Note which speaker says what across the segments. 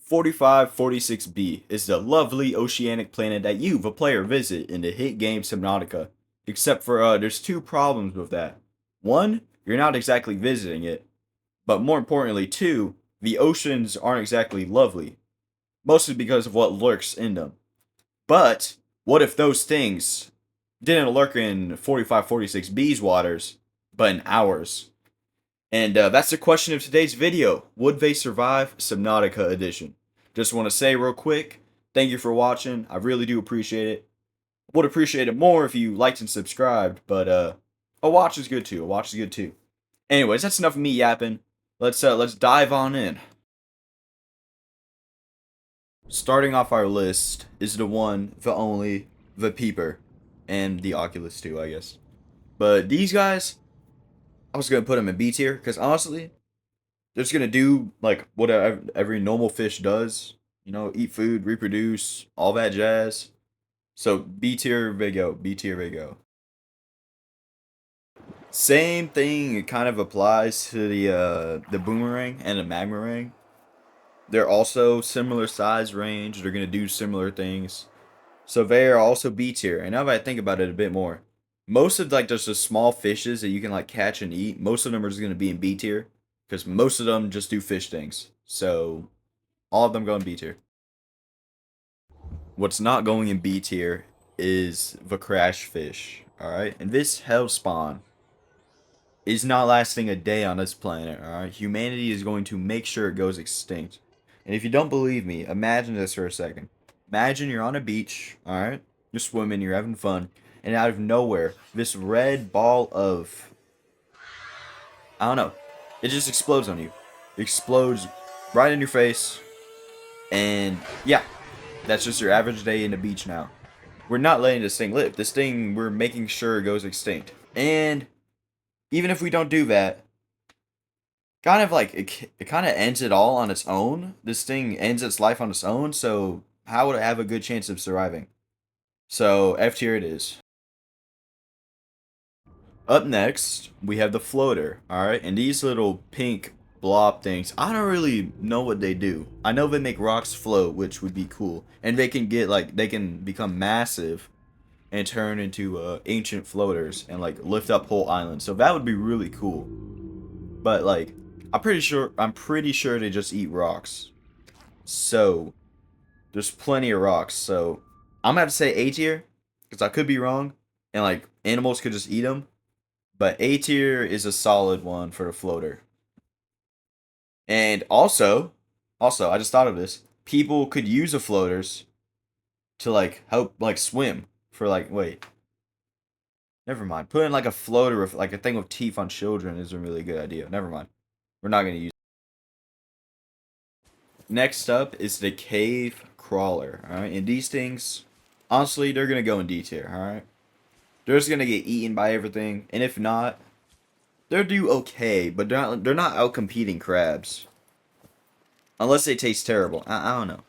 Speaker 1: 4546b is the lovely oceanic planet that you, the player, visit in the hit game Subnautica. Except for, there's two problems with that. One, you're not exactly visiting it. But more importantly, two, the oceans aren't exactly lovely. Mostly because of what lurks in them. But, what if those things didn't lurk in 4546b's waters, but in ours? And that's the question of today's video. Would they survive Subnautica edition? Just want to say real quick, thank you for watching. I really do appreciate it. Would appreciate it more if you liked and subscribed, but a watch is good too. A watch is good too. Anyways, that's enough of me yapping. Let's dive on in. Starting off our list is the one, the only, the peeper, and the Oculus too, I guess. But these guys, I was gonna put them in B tier because honestly, they're just gonna do like what every normal fish does. You know, eat food, reproduce, all that jazz. So B tier they go. B tier they go. Same thing kind of applies to the boomerang and the magmarang. They're also similar size range. They're gonna do similar things. So they are also B tier. And now that I think about it a bit more, most of like just the small fishes that you can like catch and eat, most of them are just gonna be in B tier because most of them just do fish things. So all of them go in B tier. What's not going in B tier is the Crashfish. Alright? And this hell spawn is not lasting a day on this planet. Alright? Humanity is going to make sure it goes extinct. And if you don't believe me, imagine this for a second. Imagine you're on a beach, alright? You're swimming, you're having fun, and out of nowhere, this red ball of, I don't know, it just explodes on you. It explodes right in your face, and yeah, that's just your average day in the beach now. We're not letting this thing live. This thing, we're making sure it goes extinct. And even if we don't do that, kind of like, it kind of ends it all on its own. This thing ends its life on its own, so how would it have a good chance of surviving? So, F tier it is. Up next, we have the floater, alright? And these little pink blob things, I don't really know what they do. I know they make rocks float, which would be cool. And they can get, like, they can become massive and turn into ancient floaters and, like, lift up whole islands. So that would be really cool. But, like, I'm pretty sure they just eat rocks. So, there's plenty of rocks. So, I'm gonna have to say A tier, because I could be wrong. And, like, animals could just eat them. But A tier is a solid one for the floater. And also, I just thought of this. People could use the floaters to like help like swim for like wait. Never mind. Putting like a floater with like a thing with teeth on children is a really good idea. Never mind. We're not gonna use it. Next up is the cave crawler. Alright, and these things honestly they're gonna go in D tier, alright? They're just gonna get eaten by everything, and if not, they'll do okay, but they're not out competing crabs. Unless they taste terrible. I don't know.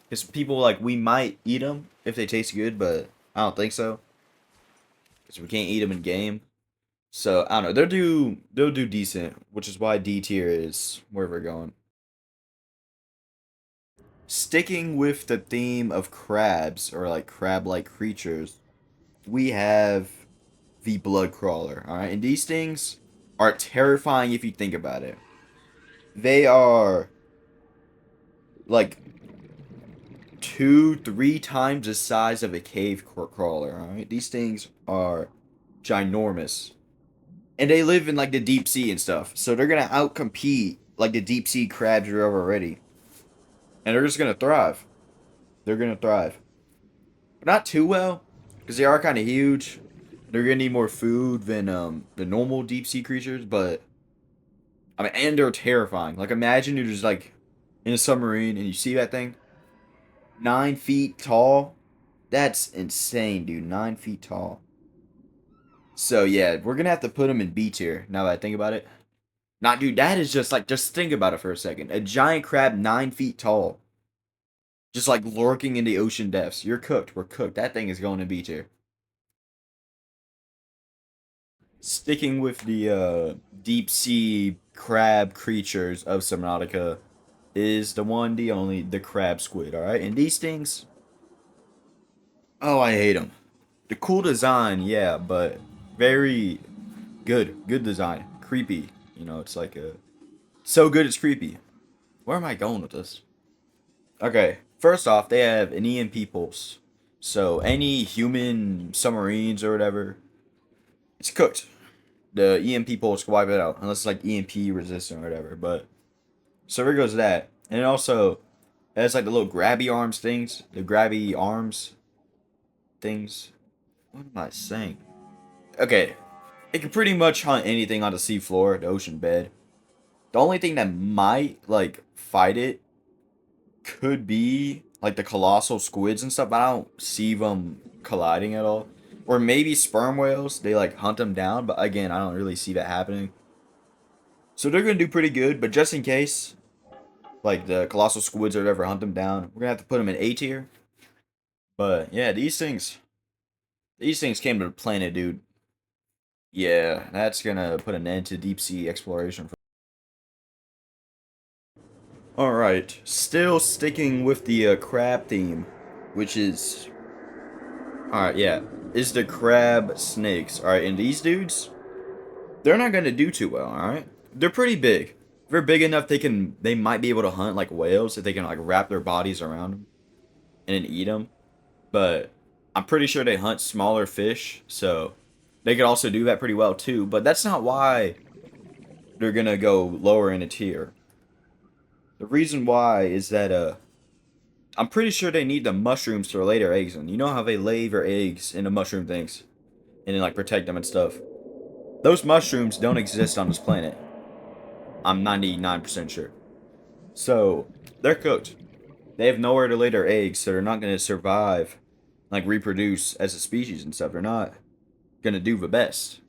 Speaker 1: Because people, like, we might eat them if they taste good, but I don't think so. Because we can't eat them in game. So, I don't know. They'll do decent, which is why D tier is where we're going. Sticking with the theme of crabs, or like crab-like creatures, we have the blood crawler, alright? And these things are terrifying if you think about it. They are like 2, 3 times the size of a cave crawler. All right, these things are ginormous, and they live in like the deep sea and stuff. So they're gonna outcompete like the deep sea crabs you have already, and they're just gonna thrive. They're gonna thrive, but not too well, because they are kind of huge. They're gonna need more food than the normal deep sea creatures, but I mean, and they're terrifying. Like imagine you're just like in a submarine and you see that thing 9 feet tall. That's insane, dude. 9 feet tall. So yeah, we're gonna have to put him in B tier. Now that I think about it, not dude. That is just like just think about it for a second. A giant crab 9 feet tall, just like lurking in the ocean depths. You're cooked. We're cooked. That thing is going to B tier. Sticking with the deep sea crab creatures of Subnautica, is the one, the only, the crab squid, alright? And these things, oh, I hate them. The cool design, yeah, but very good design. Creepy, you know, it's like a, so good it's creepy. Where am I going with this? Okay, first off, they have an EMP pulse. So any human submarines or whatever, it's cooked. The EMP pulse can wipe it out, unless it's like EMP resistant or whatever. But so there goes that. And it also it has like the little grabby arms things, the grabby arms things. What am I saying? Okay, it can pretty much hunt anything on the sea floor, the ocean bed. The only thing that might like fight it could be like the colossal squids and stuff. But I don't see them colliding at all. Or maybe sperm whales. They like hunt them down. But again, I don't really see that happening. So they're gonna do pretty good. But just in case, like the colossal squids or whatever hunt them down, we're gonna have to put them in A tier. But yeah, these things came to the planet, dude. Yeah, that's gonna put an end to deep sea exploration. All right, still sticking with the crab theme, which is all right. Yeah, is the crab snakes. All right, and these dudes, they're not gonna do too well. All right, they're pretty big. They're big enough they might be able to hunt like whales if they can like wrap their bodies around them and then eat them. But I'm pretty sure they hunt smaller fish, so they could also do that pretty well too. But that's not why they're gonna go lower in a tier. The reason why is that I'm pretty sure they need the mushrooms to lay their eggs in. You know how they lay their eggs in the mushroom things and then like protect them and stuff. Those mushrooms don't exist on this planet. I'm 99% sure. So they're cooked. They have nowhere to lay their eggs, so they're not gonna survive, like reproduce as a species and stuff. They're not gonna do the best.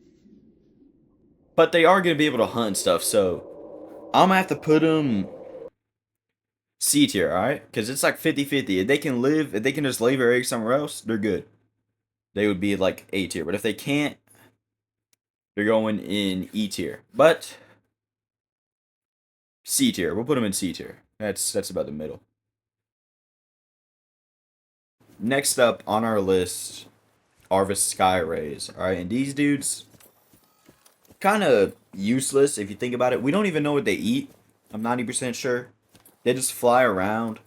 Speaker 1: But they are gonna be able to hunt and stuff. So I'm gonna have to put them C tier, alright? Because it's like 50-50. If they can live, if they can just lay their eggs somewhere else, they're good. They would be like A tier. But if they can't, they're going in E tier. But C tier. We'll put them in C tier. That's about the middle. Next up on our list are the sky rays. Alright, and these dudes kind of useless if you think about it. We don't even know what they eat. I'm 90% sure. They just fly around.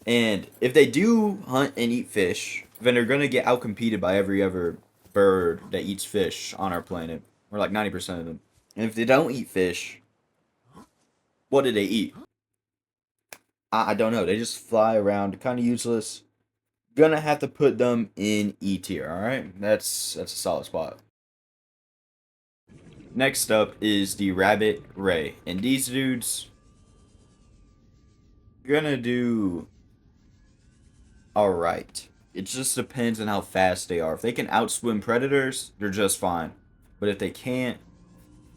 Speaker 1: And if they do hunt and eat fish, then they're going to get outcompeted by every other bird that eats fish on our planet. Or like 90% of them. And if they don't eat fish, what do they eat? I don't know. They just fly around. Kind of useless. Gonna have to put them in E tier, alright? That's a solid spot. Next up is the rabbit ray. And these dudes gonna do alright. It just depends on how fast they are. If they can outswim predators, they're just fine. But if they can't,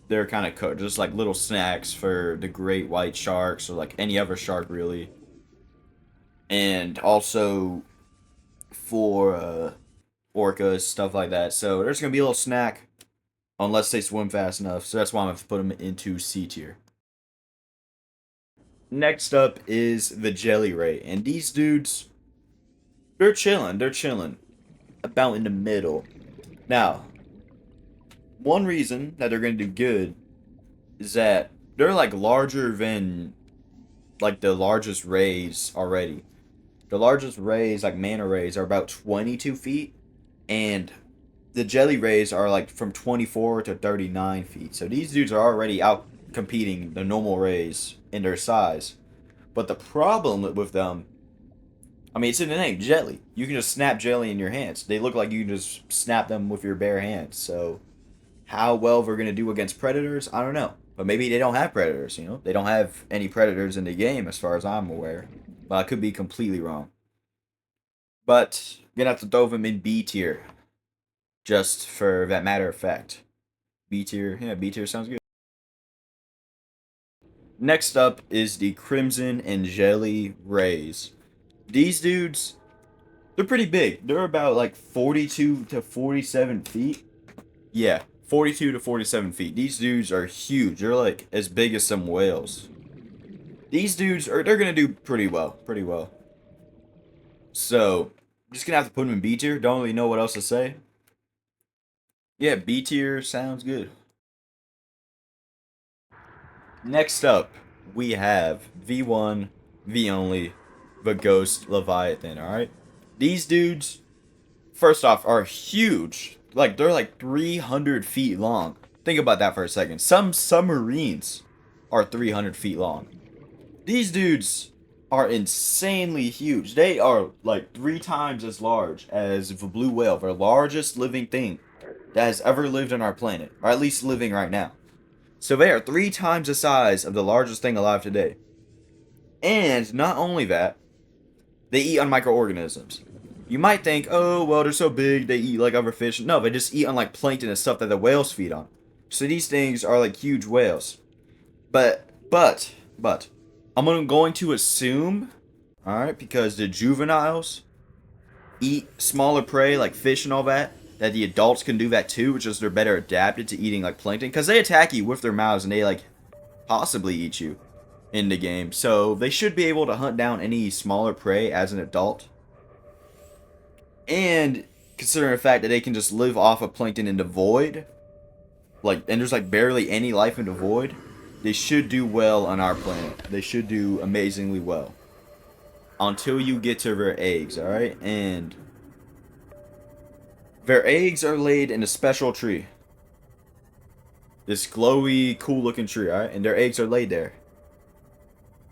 Speaker 1: they're kind of cooked. Just like little snacks for the great white sharks or like any other shark really. And also for orcas, stuff like that. So there's gonna be a little snack unless they swim fast enough. So that's why I'm gonna put them into C tier. Next up is the jelly ray, and these dudes, they're chilling. They're chilling, about in the middle. Now, one reason that they're gonna do good is that they're like larger than like the largest rays already. The largest rays, like manta rays, are about 22 feet, and the jelly rays are like from 24 to 39 feet. So these dudes are already out competing the normal rays in their size. But the problem with them, I mean, it's in the name, jelly. You can just snap jelly in your hands. They look like you can just snap them with your bare hands. So how well they're going to do against predators, I don't know. But maybe they don't have predators, you know? They don't have any predators in the game as far as I'm aware. But I could be completely wrong. But you're going to have to throw them in B tier. Just for that matter of fact. B tier, yeah, B tier sounds good. Next up is the Crimson and Jelly Rays. These dudes, they're pretty big. They're about like 42 to 47 feet. Yeah, 42 to 47 feet. These dudes are huge. They're like as big as some whales. These dudes are they're gonna do pretty well, pretty well. So I'm just gonna have to put them in B tier. Don't really know what else to say. Yeah, B tier sounds good. Next up, we have V1, V only, the Ghost Leviathan. All right, these dudes, first off, are huge. Like they're like 300 feet long. Think about that for a second. Some submarines are 300 feet long. These dudes are insanely huge. They are like 3 times as large as the blue whale, the largest living thing that has ever lived on our planet, or at least living right now. So they are 3 times the size of the largest thing alive today. And not only that, they eat on microorganisms. You might think, oh, well, they're so big, they eat like other fish. No, they just eat on like plankton and stuff that the whales feed on. So these things are like huge whales. But, I'm going to assume, alright, because the juveniles eat smaller prey like fish and all that, that the adults can do that too, which is they're better adapted to eating like plankton. Because they attack you with their mouths and they like possibly eat you in the game. So they should be able to hunt down any smaller prey as an adult. And considering the fact that they can just live off of plankton in the void, like, and there's like barely any life in the void, they should do well on our planet. They should do amazingly well. Until you get to their eggs, alright? And their eggs are laid in a special tree. This glowy, cool looking tree, alright? And their eggs are laid there.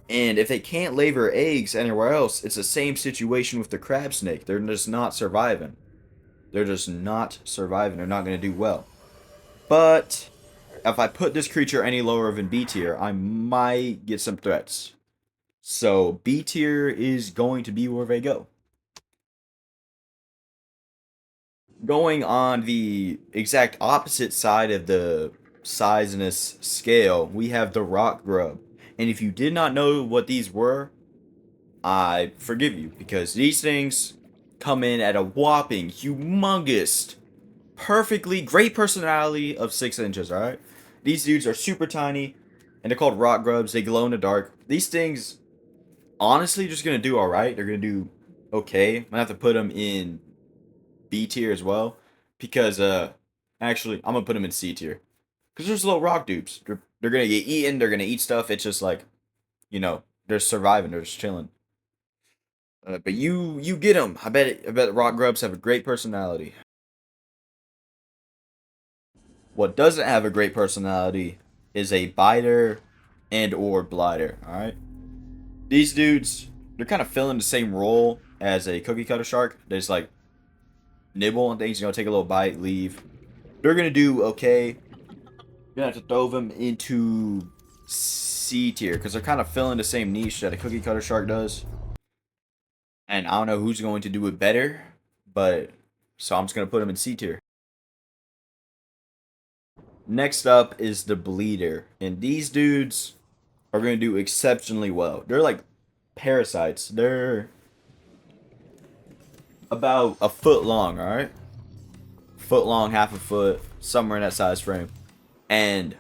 Speaker 1: And if they can't lay their eggs anywhere else, it's the same situation with the crab snake. They're just not surviving. They're just not surviving. They're not going to do well. But if I put this creature any lower than B tier, I might get some threats. So B tier is going to be where they go. Going on the exact opposite side of the sizeness scale, we have the rock grub. And if you did not know what these were, I forgive you, because these things come in at a whopping, humongous, perfectly great personality of 6 inches, alright? These dudes are super tiny, and they're called rock grubs. They glow in the dark. These things, honestly, just gonna do alright. They're gonna do okay. I'm gonna have to put them in B tier as well, because, actually, I'm gonna put them in C tier. Because there's little rock dupes. They're gonna get eaten, they're gonna eat stuff. It's just like, they're surviving, they're just chilling. But you get them. I bet rock grubs have a great personality. What doesn't have a great personality is a biter and or blighter. All right, these dudes, they're kind of filling the same role as a cookie cutter shark. They just like nibble on things, take a little bite, leave. They're gonna do okay. You're gonna have to throw them into C tier because they're kind of filling the same niche that a cookie cutter shark does. And I don't know who's going to do it better, but so I'm just gonna put them in C tier. Next up is the bleeder, and these dudes are gonna do exceptionally well. They're like parasites. They're about a foot long, all right? Foot long, half a foot, somewhere in that size frame, and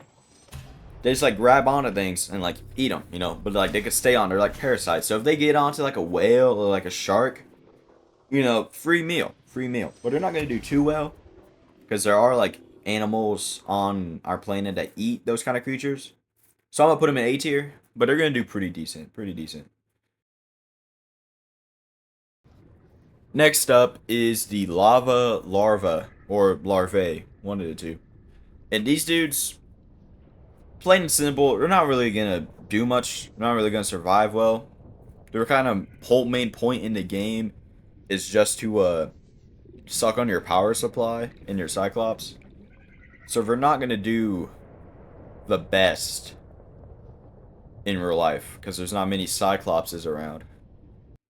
Speaker 1: they just like grab onto things and like eat them, But like they could stay on. They're like parasites. So if they get onto like a whale or like a shark, free meal, free meal. But they're not gonna do too well because there are like animals on our planet that eat those kind of creatures. So I'm gonna put them in A tier, but they're gonna do pretty decent, pretty decent. Next up is the lava larva or larvae, one of the two. And these dudes, plain and simple, they're not really gonna do much. They're not really gonna survive well. Their kind of whole main point in the game is just to suck on your power supply in your Cyclops. So they're not gonna do the best in real life because there's not many Cyclopses around.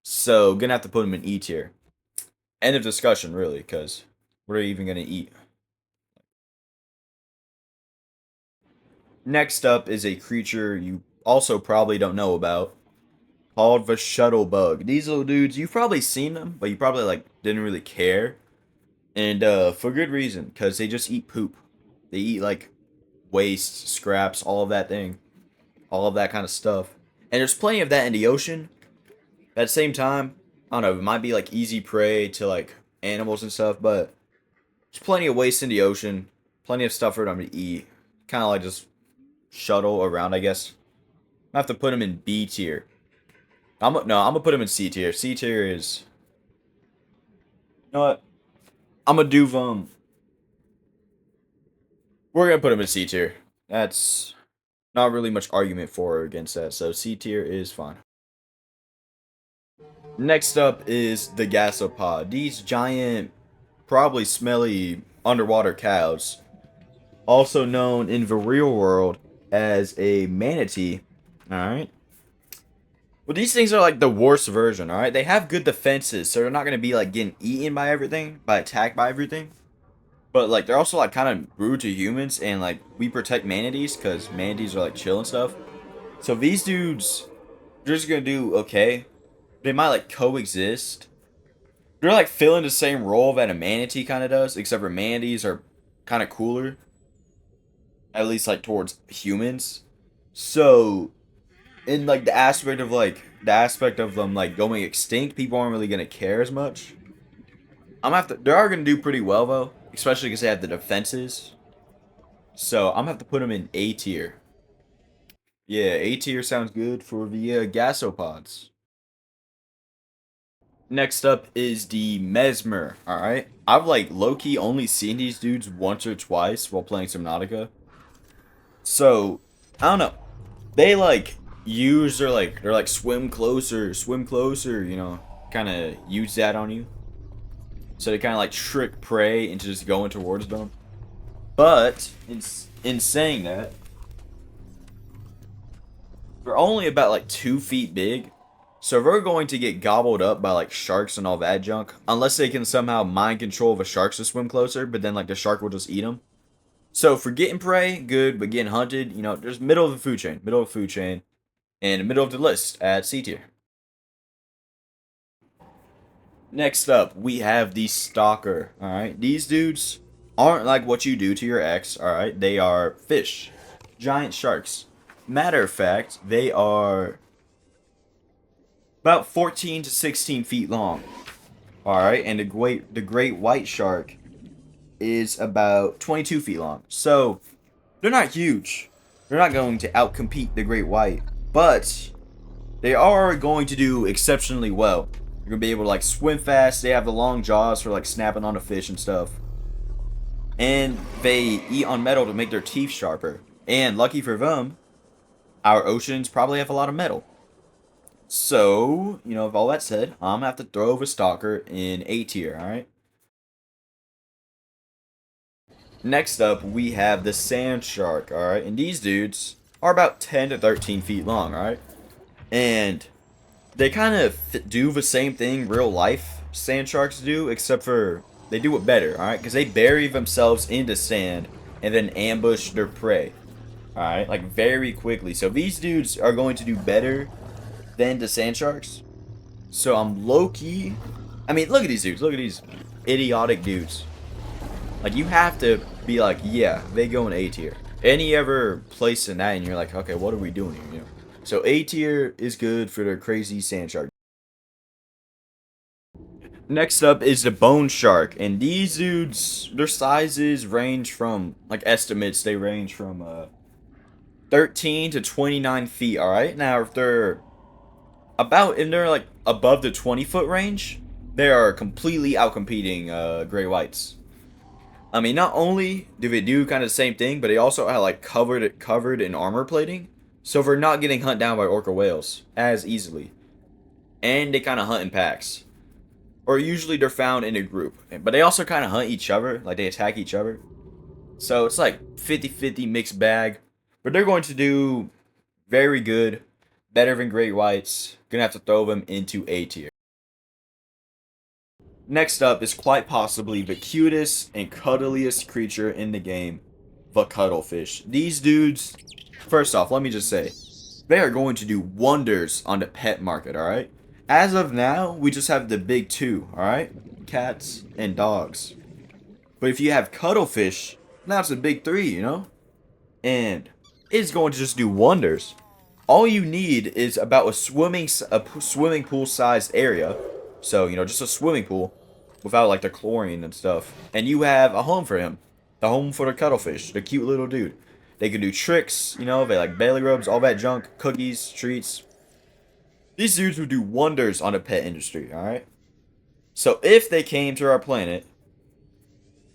Speaker 1: So gonna have to put them in E tier. End of discussion, really, because what are you even gonna eat? Next up is a creature you also probably don't know about, called the shuttle bug. These little dudes, you've probably seen them, but you probably like didn't really care, and for good reason, because they just eat poop. They eat like waste, scraps, all of that thing, all of that kind of stuff. And there's plenty of that in the ocean. At the same time, I don't know, it might be like easy prey to like animals and stuff, but there's plenty of waste in the ocean, plenty of stuff for them to eat. Kind of like just shuttle around, I guess. I have to put them in B tier. No, I'm gonna put them in C tier. C tier is, you know what? I'm gonna do them. We're gonna put them in C tier. That's not really much argument for or against that. So C tier is fine. Next up is the Gasopod. These giant, probably smelly underwater cows, also known in the real world as a manatee. Alright. Well, these things are like the worst version, alright? They have good defenses, so they're not gonna be like getting eaten by everything, attacked by everything. But like they're also like kind of rude to humans, and like we protect manatees because manatees are like chill and stuff. So these dudes, they're just gonna do okay. They might like coexist. They're like filling the same role that a manatee kind of does, except for manatees are kind of cooler, at least like towards humans. So, in like the aspect of them like going extinct, people aren't really gonna care as much. They are gonna do pretty well though, especially because they have the defenses. So I'm gonna have to put them in A tier. Yeah, A tier sounds good for the Gasopods. Next up is the mesmer. All right, I've like low key only seen these dudes once or twice while playing Subnautica. So I don't know. They like use they're like swim closer. You know, kind of use that on you. So they kind of like trick prey into just going towards them. But in saying that, they're only about like 2 feet big. So we're going to get gobbled up by like sharks and all that junk. Unless they can somehow mind control the sharks to swim closer, but then like the shark will just eat them. So for getting prey, good, but getting hunted, you know, there's middle of the food chain. Middle of the food chain. And middle of the list at C tier. Next up, we have the stalker. Alright. These dudes aren't like what you do to your ex, alright? They are fish. Giant sharks. Matter of fact, they are about 14 to 16 feet long. Alright, and the great white shark is about 22 feet long. So, they're not huge. They're not going to outcompete the great white. But, they are going to do exceptionally well. They're going to be able to like swim fast. They have the long jaws for like snapping on the fish and stuff. And they eat on metal to make their teeth sharper. And lucky for them, our oceans probably have a lot of metal. So, you know, with all that said, I'm going to have to throw the stalker in A tier, alright? Next up, we have the sand shark, alright? And these dudes are about 10 to 13 feet long, alright? And they kind of do the same thing real life sand sharks do, except for they do it better, alright? Because they bury themselves into sand and then ambush their prey, alright? Like very quickly. So these dudes are going to do better than the sand sharks. So I'm low-key. I mean, look at these dudes. Look at these idiotic dudes. Like, you have to be like, yeah, they go in A tier. Any ever place in that, and you're like, okay, what are we doing here? You know? So A tier is good for their crazy sand shark. Next up is the bone shark, and these dudes, their sizes range from, like estimates, they range from 13 to 29 feet. All right, now if they're like above the 20-foot range, they are completely outcompeting gray whites. I mean, not only do they do kind of the same thing, but they also are like covered in armor plating, so they're not getting hunted down by orca whales as easily. And they kind of hunt in packs, or usually they're found in a group. But they also kind of hunt each other, like they attack each other. So it's like 50-50 mixed bag, but they're going to do very good, better than great whites. Gonna have to throw them into A tier. Next up is quite possibly the cutest and cuddliest creature in the game, the Cuddlefish. These dudes, first off, let me just say, they are going to do wonders on the pet market, alright? As of now, we just have the big two, alright? Cats and dogs. But if you have Cuddlefish, now it's the big three, you know? And it's going to just do wonders. All you need is about a swimming pool sized area. So, just a swimming pool without like the chlorine and stuff. And you have a home for him. The home for the cuttlefish, the cute little dude. They can do tricks, they like belly rubs, all that junk, cookies, treats. These dudes would do wonders on the pet industry, alright? So if they came to our planet,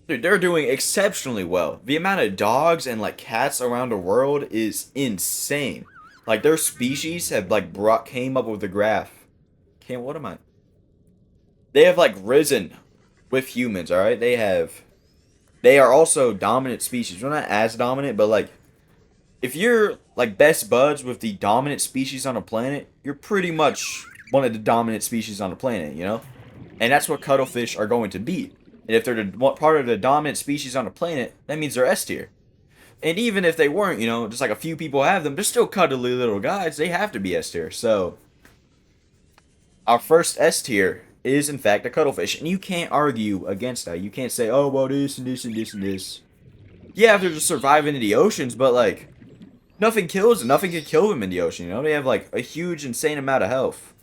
Speaker 1: dude, they're doing exceptionally well. The amount of dogs and like cats around the world is insane. Like their species have like came up with the graph. What am I? They have like risen with humans, alright? They are also dominant species. We're not as dominant, but like if you're like best buds with the dominant species on a planet, you're pretty much one of the dominant species on the planet. And that's what cuttlefish are going to be. And if they're part of the dominant species on the planet, that means they're S tier. And even if they weren't, just like a few people have them, they're still cuddly little guys. They have to be S tier. So, our first S tier is in fact a cuttlefish. And you can't argue against that. You can't say, oh, well, this and this and this and this. Yeah, if they're just surviving in the oceans, but like, nothing kills them. Nothing can kill them in the ocean, They have like a huge, insane amount of health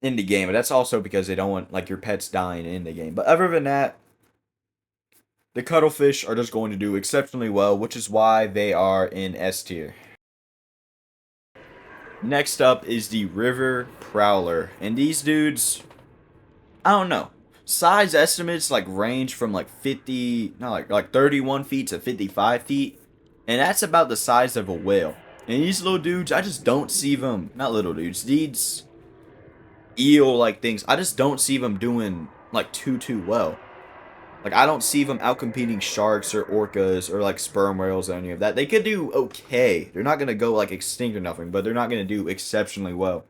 Speaker 1: in the game. But that's also because they don't want like your pets dying in the game. But other than that, the cuttlefish are just going to do exceptionally well, which is why they are in S tier. Next up is the river prowler. And these dudes, I don't know. Size estimates like range from like 31 feet to 55 feet. And that's about the size of a whale. And these little dudes, I just don't see them, not little dudes, these eel-like things, I just don't see them doing like too well. Like, I don't see them outcompeting sharks or orcas or, like, sperm whales or any of that. They could do okay. They're not going to go, like, extinct or nothing, but they're not going to do exceptionally well.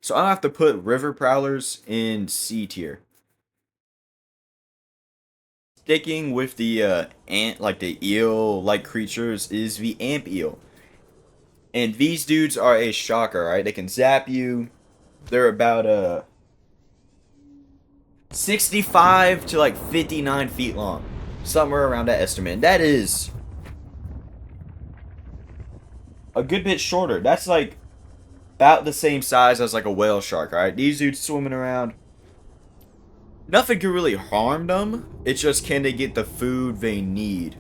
Speaker 1: So, I'll have to put river prowlers in C tier. Sticking with the, the eel-like creatures is the amp eel. And these dudes are a shocker, right? They can zap you. They're about, 65 to like 59 feet long. Somewhere around that estimate. And that is a good bit shorter. That's like about the same size as like a whale shark, alright? These dudes swimming around. Nothing can really harm them. It's just can they get the food they need?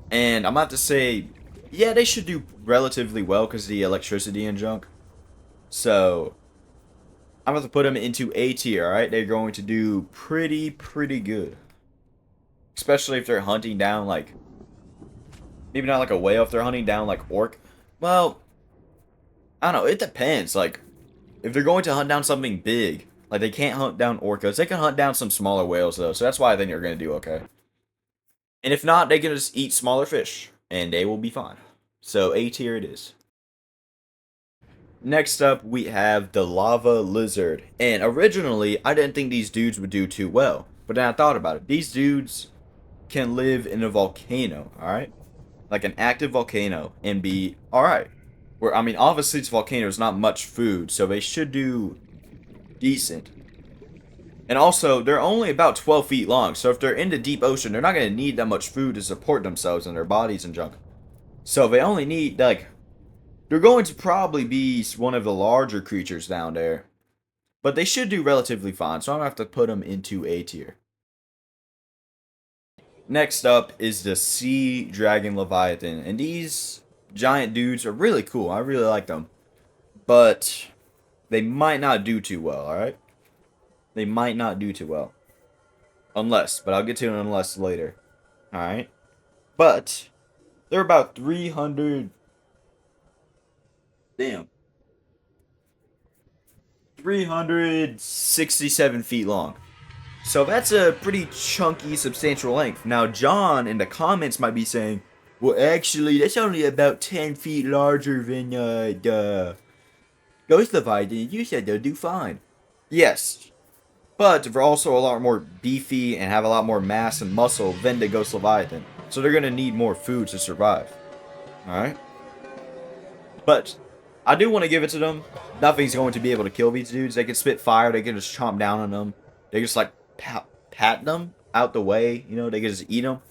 Speaker 1: And I'm about to say, yeah, they should do relatively well because of the electricity and junk. So, I'm about to put them into A tier, alright? They're going to do pretty good. Especially if they're hunting down, like, maybe not like a whale, if they're hunting down, like, orc. Well, I don't know, it depends. Like, if they're going to hunt down something big, like, they can't hunt down orcas. They can hunt down some smaller whales, though, so that's why I think they're going to do okay. And if not, they can just eat smaller fish, and they will be fine. So, A tier it is. Next up, we have the lava lizard. And originally, I didn't think these dudes would do too well. But then I thought about it. These dudes can live in a volcano, alright? Like an active volcano and be alright. Obviously, this volcano is not much food, so they should do decent. And also, they're only about 12 feet long, so if they're in the deep ocean, they're not going to need that much food to support themselves and their bodies and junk. So they only need, like, they're going to probably be one of the larger creatures down there. But they should do relatively fine, so I'm going to have to put them into A tier. Next up is the sea dragon leviathan. And these giant dudes are really cool. I really like them. But they might not do too well, alright? They might not do too well. Unless, but I'll get to an unless later. Alright? But they're about 300... Damn. 367 feet long. So that's a pretty chunky, substantial length. Now, John in the comments might be saying, well, actually, that's only about 10 feet larger than the Ghost Leviathan. You said they'll do fine. Yes. But they're also a lot more beefy and have a lot more mass and muscle than the Ghost Leviathan. So they're going to need more food to survive. Alright? But I do want to give it to them. Nothing's going to be able to kill these dudes. They can spit fire. They can just chomp down on them. They just like pat them out the way. They can just eat them.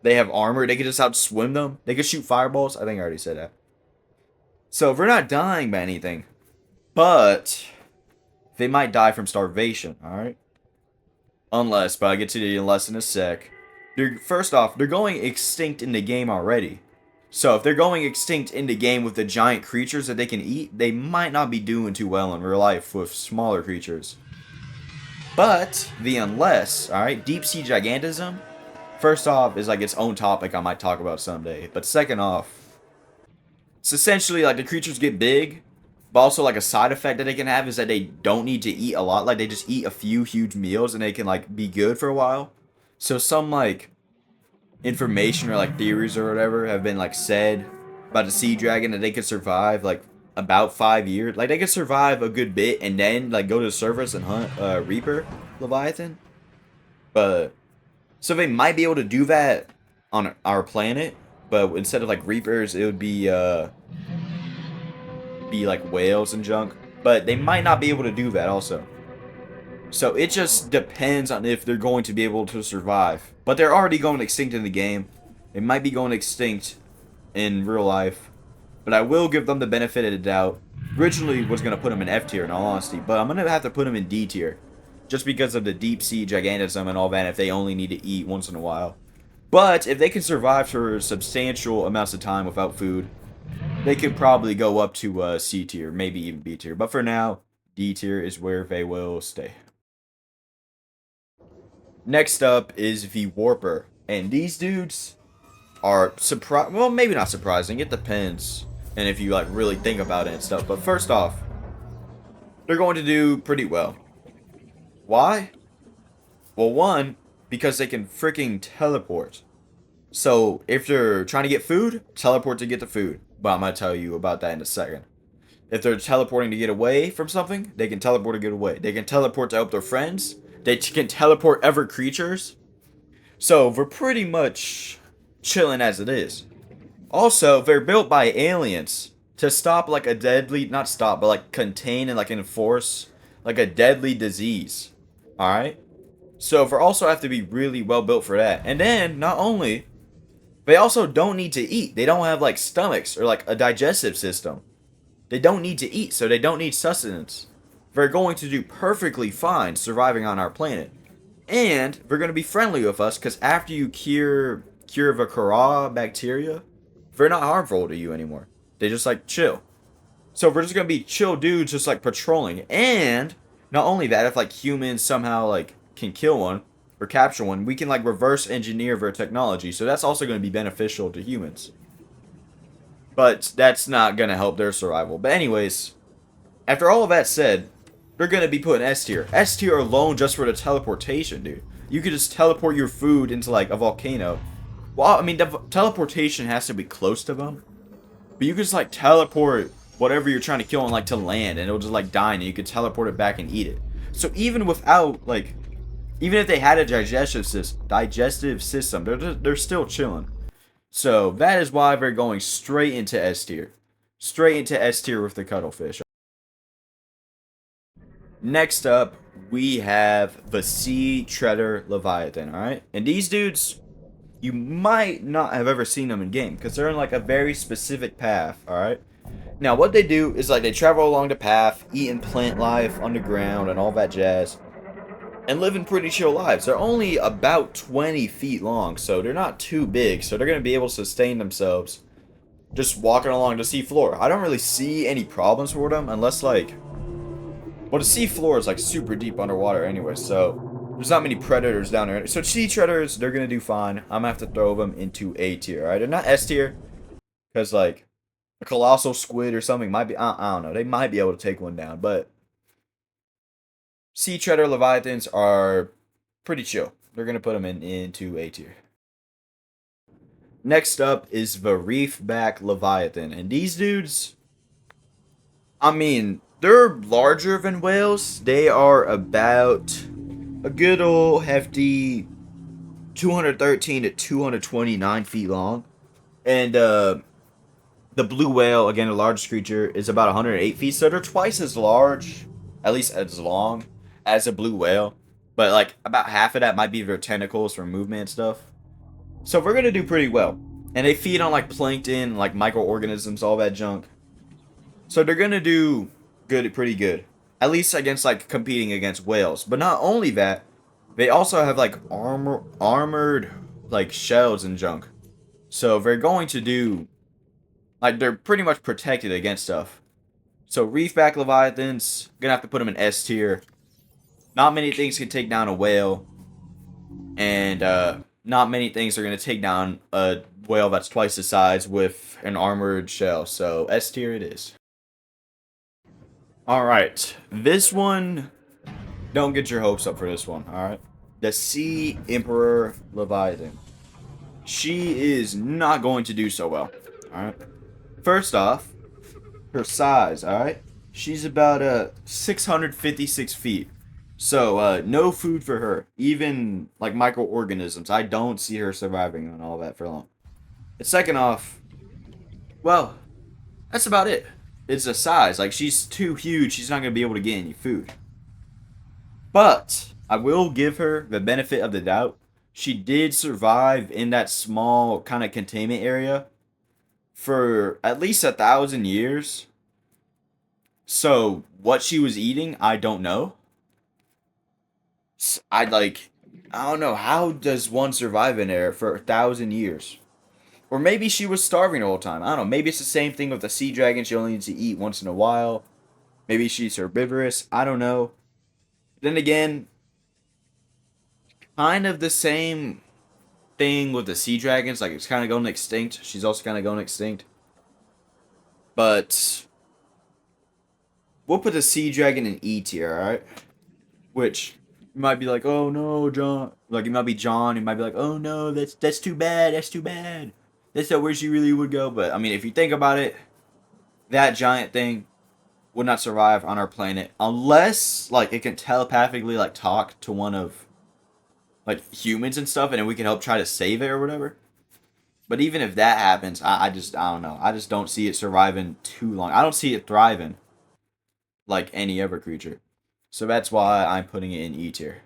Speaker 1: They have armor. They can just outswim them. They can shoot fireballs. I think I already said that. So if we're not dying by anything, but they might die from starvation, alright? Unless, but I'll get to the unless in a sec. First off, they're going extinct in the game already. So if they're going extinct in the game with the giant creatures that they can eat, they might not be doing too well in real life with smaller creatures. But the unless, alright, deep sea gigantism, first off, is like its own topic I might talk about someday. But second off, it's essentially like the creatures get big, but also like a side effect that they can have is that they don't need to eat a lot. Like they just eat a few huge meals and they can like be good for a while. So some like information or like theories or whatever have been like said about the sea dragon that they could survive like about 5 years. Like they could survive a good bit and then like go to the surface and hunt Reaper Leviathan. But so they might be able to do that on our planet, but instead of like Reapers, it would be like whales and junk. But they might not be able to do that also. So it just depends on if they're going to be able to survive. But they're already going extinct in the game. They might be going extinct in real life. But I will give them the benefit of the doubt. Originally was going to put them in F tier in all honesty. But I'm going to have to put them in D tier. Just because of the deep sea gigantism and all that if they only need to eat once in a while. But if they can survive for substantial amounts of time without food, they could probably go up to C tier, maybe even B tier. But for now, D tier is where they will stay. Next up is the Warper. And these dudes are well, maybe not surprising. It depends. And if you like really think about it and stuff. But first off, they're going to do pretty well. Why? Well, one, because they can freaking teleport. So if they're trying to get food, teleport to get the food. But I'm going to tell you about that in a second. If they're teleporting to get away from something, they can teleport to get away. They can teleport to help their friends. They can teleport other creatures. So we're pretty much chilling as it is. Also, they're built by aliens to stop like a deadly, not stop, but like contain and like enforce like a deadly disease. Alright? So they also have to be really well built for that. And then, not only, they also don't need to eat. They don't have like stomachs or like a digestive system. They don't need to eat, so they don't need sustenance. They're going to do perfectly fine surviving on our planet. And they're going to be friendly with us because after you cure the Kara bacteria, they're not harmful to you anymore. They just like chill. So we're just going to be chill dudes just like patrolling. And not only that, if like humans somehow like can kill one or capture one, we can like reverse engineer their technology. So that's also going to be beneficial to humans. But that's not going to help their survival. But anyways, after all of that said, they're going to be put in S tier. S tier alone just for the teleportation, dude. You could just teleport your food into like a volcano. Well, I mean, the teleportation has to be close to them. But you could just like teleport whatever you're trying to kill on like to land and it'll just like die and you could teleport it back and eat it. So even without like, even if they had a digestive system, they're still chilling. So that is why they're going straight into S tier. Straight into S tier with the Cuddlefish. Next up, we have the Sea Treader Leviathan, alright? And these dudes, you might not have ever seen them in game, because they're in like a very specific path, alright? Now, what they do is like they travel along the path, eating plant life underground and all that jazz, and living pretty chill lives. They're only about 20 feet long, so they're not too big, so they're going to be able to sustain themselves just walking along the sea floor. I don't really see any problems for them, unless like, well, the sea floor is like super deep underwater anyway, so there's not many predators down there. So sea treaders, they're going to do fine. I'm going to have to throw them into A tier, alright? They're not S tier, because like, a colossal squid or something might be, I don't know, they might be able to take one down, but Sea Treader Leviathans are pretty chill. They're going to put them into A tier. Next up is the Reefback Leviathan. And these dudes, I mean, they're larger than whales. They are about a good old hefty 213 to 229 feet long. And the blue whale, again, the largest creature, is about 108 feet. So they're twice as large, at least as long, as a blue whale, but like about half of that might be their tentacles for movement and stuff. So we're gonna do pretty well. And they feed on like plankton, like microorganisms, all that junk. So they're gonna do good, pretty good. At least against like competing against whales. But not only that, they also have like armored like shells and junk. So they're going to do like they're pretty much protected against stuff. So reefback leviathans, gonna have to put them in S tier. Not many things can take down a whale, and not many things are gonna take down a whale that's twice the size with an armored shell. So S tier it is. All right, this one. Don't get your hopes up for this one. All right, the Sea Emperor Leviathan. She is not going to do so well. All right. First off, her size. All right, she's about 656 feet. So no food for her. Even like microorganisms, I don't see her surviving on all that for long. And second off, well, that's about it. It's a size. Like she's too huge. She's not gonna be able to get any food. But I will give her the benefit of the doubt. She did survive in that small kind of containment area for at least 1,000 years. So what she was eating, I don't know. I don't know, how does one survive in there for 1,000 years? Or maybe she was starving the whole time. I don't know. Maybe it's the same thing with the sea dragon. She only needs to eat once in a while. Maybe she's herbivorous. I don't know. Then again, kind of the same thing with the sea dragons. Like, it's kind of going extinct. She's also kind of going extinct. But we'll put the sea dragon in E tier, alright? Which you might be like, oh no, John. Like, it might be John. You might be like, oh no, that's too bad. That's too bad. That's not where she really would go. But, I mean, if you think about it, that giant thing would not survive on our planet unless, like, it can telepathically, like, talk to one of, like, humans and stuff, and then we can help try to save it or whatever. But even if that happens, I don't know. I just don't see it surviving too long. I don't see it thriving like any other creature. So that's why I'm putting it in E tier.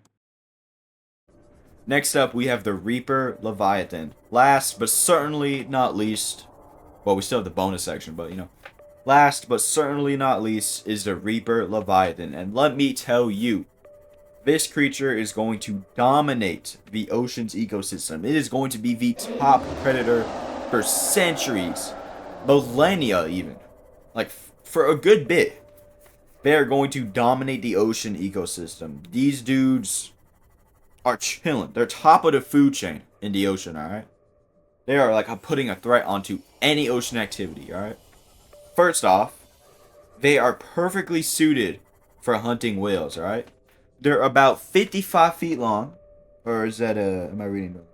Speaker 1: Next up, we have the Reaper Leviathan. Last, but certainly not least, well, we still have the bonus section, but, you know. Last, but certainly not least, is the Reaper Leviathan. And let me tell you, this creature is going to dominate the ocean's ecosystem. It is going to be the top predator for centuries, millennia even. Like, for a good bit. They are going to dominate the ocean ecosystem. These dudes are chilling. They're top of the food chain in the ocean, alright? They are like putting a threat onto any ocean activity, alright? First off, they are perfectly suited for hunting whales, alright? They're about 55 feet long. Or is that am I reading that?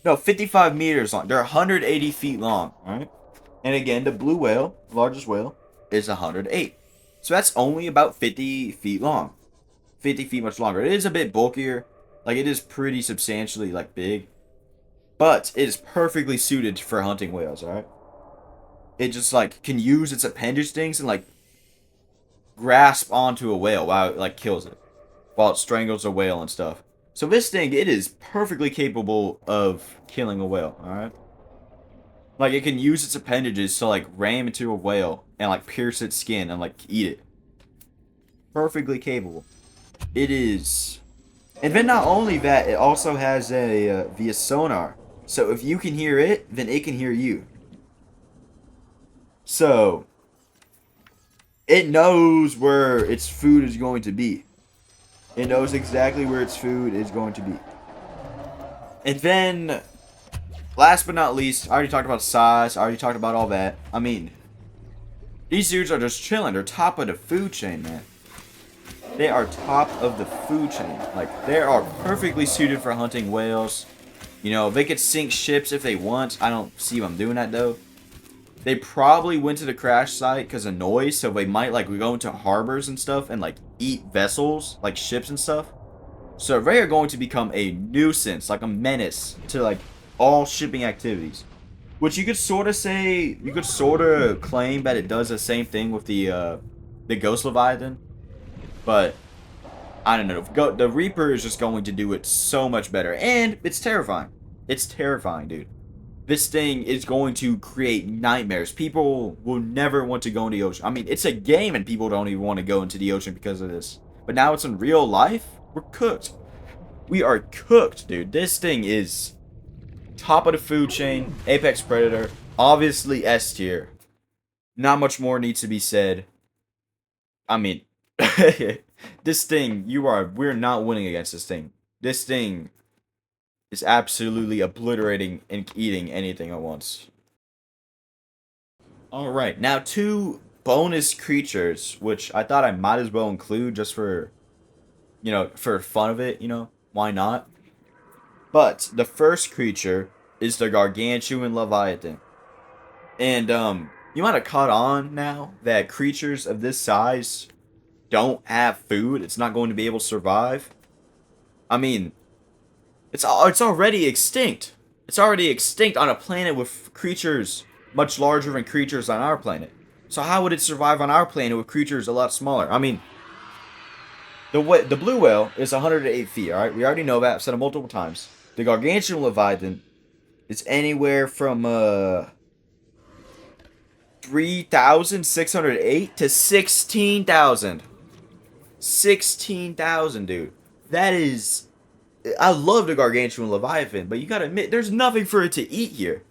Speaker 1: No, 55 meters long. They're 180 feet long, alright? And again, the blue whale, the largest whale, is 108. So that's only about 50 feet long. 50 feet much longer. It is a bit bulkier. Like, it is pretty substantially, like, big. But it is perfectly suited for hunting whales, alright? It just, like, can use its appendage things and, like, grasp onto a whale while it, like, kills it. While it strangles a whale and stuff. So this thing, it is perfectly capable of killing a whale, alright? Like, it can use its appendages to, like, ram into a whale and, like, pierce its skin and, like, eat it. Perfectly capable. It is. And then not only that, it also has a via sonar. So if you can hear it, then it can hear you. So it knows where its food is going to be. It knows exactly where its food is going to be. And then, last but not least, I already talked about size. I already talked about all that. I mean, these dudes are just chilling. They're top of the food chain, man. They are top of the food chain. Like, they are perfectly suited for hunting whales. You know, they could sink ships if they want. I don't see them doing that, though. They probably went to the crash site because of noise, so they might, like, go into harbors and stuff and, like, eat vessels, like ships and stuff. So they are going to become a nuisance, like a menace to, like, all shipping activities. Which you could sort of say, you could sort of claim that it does the same thing with the Ghost Leviathan. But, I don't know. The Reaper is just going to do it so much better. And it's terrifying. It's terrifying, dude. this thing is going to create nightmares. People will never want to go in the ocean. I mean, it's a game and people don't even want to go into the ocean because of this. But now it's in real life, we're cooked. We are cooked, dude. This thing is top of the food chain, apex predator, obviously S tier. Not much more needs to be said. I mean, this thing, we're not winning against this thing. This thing is absolutely obliterating and eating anything at once. Alright, now two bonus creatures, which I thought I might as well include just for, for fun of it, why not? But the first creature is the gargantuan leviathan. And, you might have caught on now that creatures of this size don't have food. It's not going to be able to survive. I mean, it's already extinct. It's already extinct on a planet with creatures much larger than creatures on our planet. So how would it survive on our planet with creatures a lot smaller? I mean, the blue whale is 108 feet. All right, we already know that. I've said it multiple times. The gargantuan leviathan is anywhere from 3,608 to 16,000. 16,000, dude. That is. I love the gargantuan leviathan, but you gotta admit, there's nothing for it to eat here.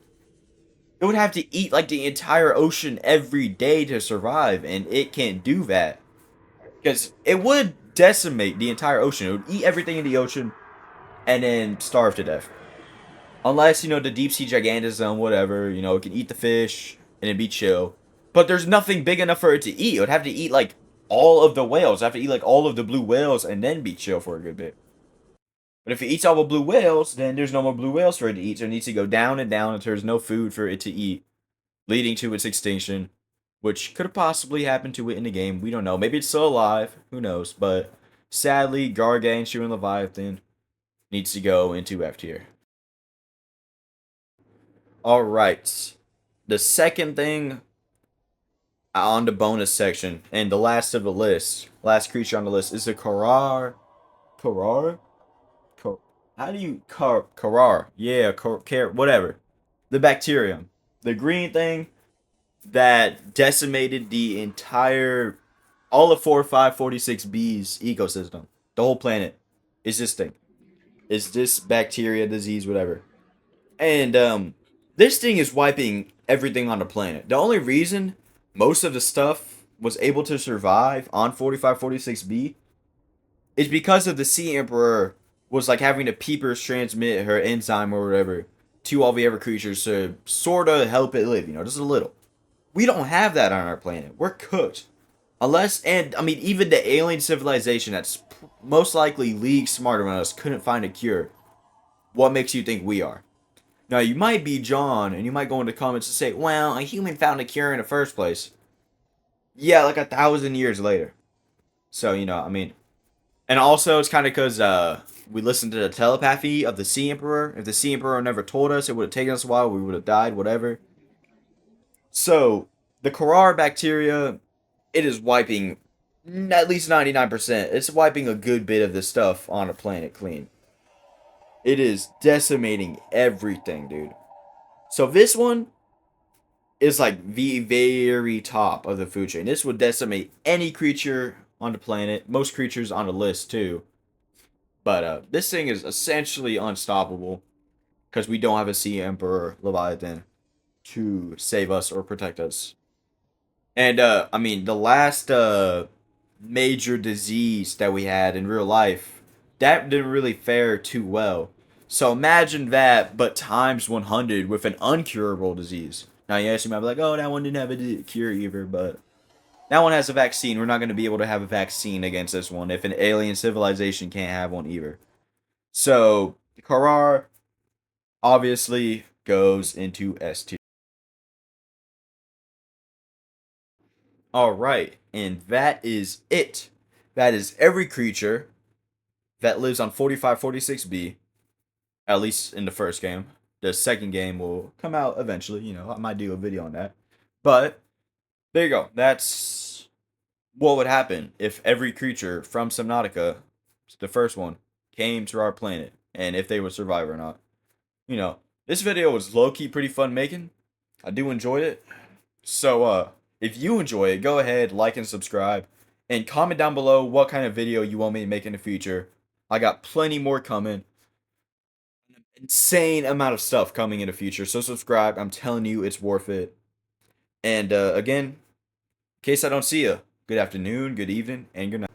Speaker 1: It would have to eat like the entire ocean every day to survive, and it can't do that. Because it would decimate the entire ocean. It would eat everything in the ocean and then starve to death. Unless, the deep sea gigantism, whatever, it can eat the fish and it'd be chill. But there's nothing big enough for it to eat. It would have to eat like all of the whales. It would have to eat like all of the blue whales and then be chill for a good bit. But if it eats all the blue whales, then there's no more blue whales for it to eat. So it needs to go down and down until there's no food for it to eat, leading to its extinction, which could have possibly happened to it in the game. We don't know. Maybe it's still alive. Who knows? But sadly, gargantuan leviathan needs to go into F tier. All right. The second thing on the bonus section, and the last of the list, last creature on the list, is the Karar. Karar? How do you Karar? Yeah, whatever. The bacterium, the green thing that decimated the entire, all of 4546B's ecosystem, the whole planet, is this thing. Is this bacteria, disease, whatever, and this thing is wiping everything on the planet. The only reason most of the stuff was able to survive on 4546B is because of the Sea Emperor was like having the peepers transmit her enzyme or whatever to all the other creatures to sort of help it live, just a little. We don't have that on our planet. We're cooked. Unless, and I mean, even the alien civilization that's most likely leagues smarter than us couldn't find a cure. What makes you think we are? Now, you might be John, and you might go into comments and say, well, a human found a cure in the first place. Yeah, like 1,000 years later. So, I mean, and also, it's kind of because we listened to the telepathy of the Sea Emperor. If the Sea Emperor never told us, it would have taken us a while. We would have died, whatever. So, the Karar bacteria, it is wiping at least 99%. It's wiping a good bit of the stuff on the planet clean. It is decimating everything, dude. So, this one is like the very top of the food chain. This would decimate any creature on the planet, most creatures on the list, too. But this thing is essentially unstoppable because we don't have a Sea Emperor Leviathan to save us or protect us. And I mean, the last major disease that we had in real life, that didn't really fare too well. So imagine that, but times 100 with an uncurable disease. Now, yes, you might be like, oh, that one didn't have a cure either, but that one has a vaccine. We're not going to be able to have a vaccine against this one if an alien civilization can't have one either. So, Karar obviously goes into S tier. Alright, and that is it. That is every creature that lives on 4546B, at least in the first game. The second game will come out eventually, I might do a video on that. But, there you go. That's what would happen if every creature from Subnautica, the first one, came to our planet, and if they would survive or not. This video was low-key pretty fun making. I do enjoy it. So, if you enjoy it, go ahead, like and subscribe. And comment down below what kind of video you want me to make in the future. I got plenty more coming. Insane amount of stuff coming in the future. So subscribe. I'm telling you, it's worth it. And again, in case I don't see you, good afternoon, good evening, and good night.